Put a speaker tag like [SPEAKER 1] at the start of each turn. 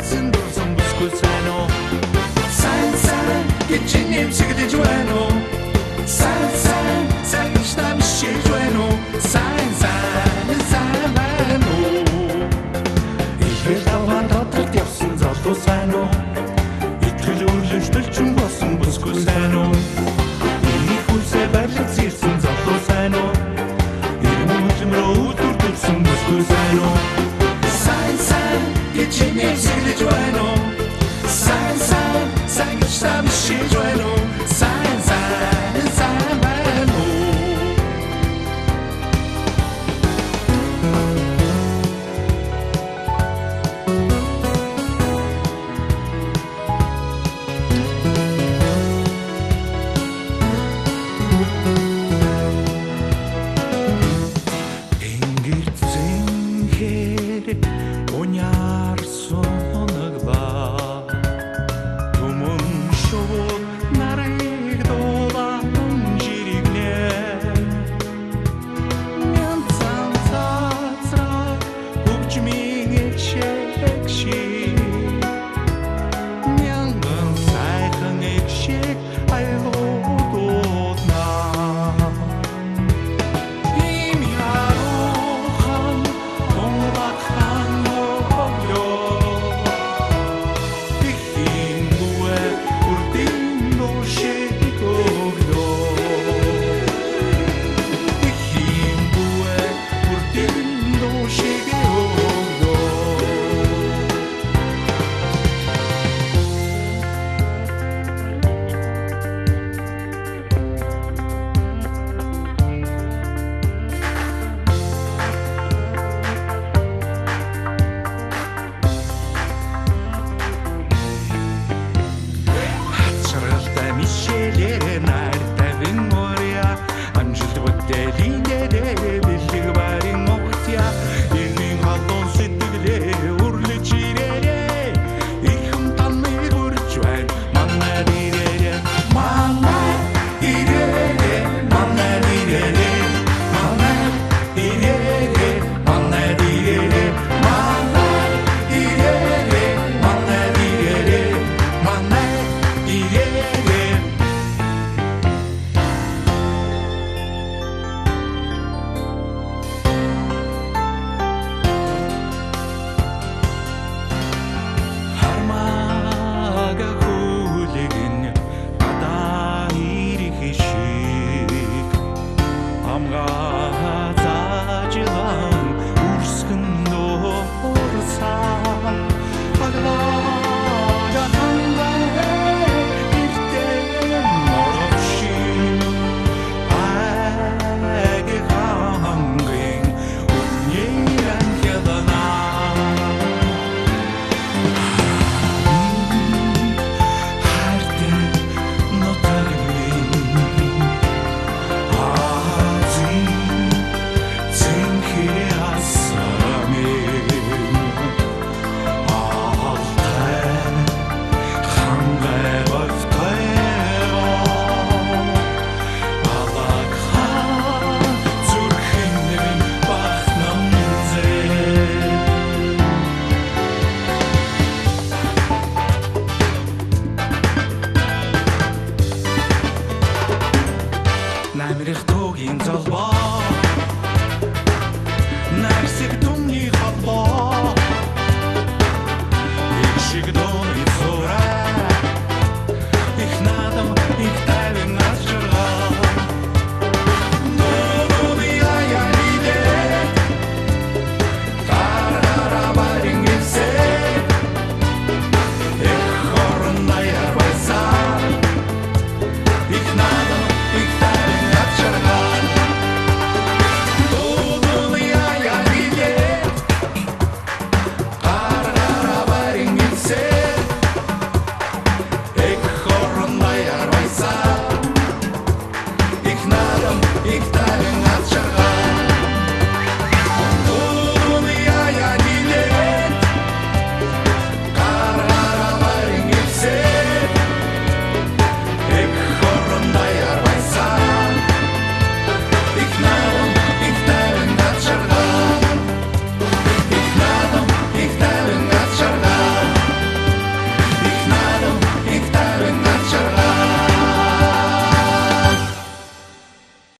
[SPEAKER 1] хайсан дурсан бүсгүй сайн уу сайн сайн гэж нэмсэгдэж байна уу сайн сайн сайн гэж намшиж байна уу сайн сайн сайн байна уу ихэл таван доторт явсан залуу сайн уу итгэл өөрлөлтөлчин болсон бүсгүй сайн уу их үлсэ барилц ирсэн залуу сайн уу ирмүжмрөө өдөр төрсөн бүсгүй сайн уу сайн сайн гэж нэмсэгдэж байна уу сайн сайн сайн гэж намшиж байна уу сайн сайн сайн байна уу Уняар соногба Тумун шууд нарыг дулаан жиригнэ Мян цан цацраг хөгжмийн чекши Мянган сайхан экшиг айлуудна Им ярухан томбахан Намрих тугийн золбоо Нарсиг түмний холбоо Их шиг дуу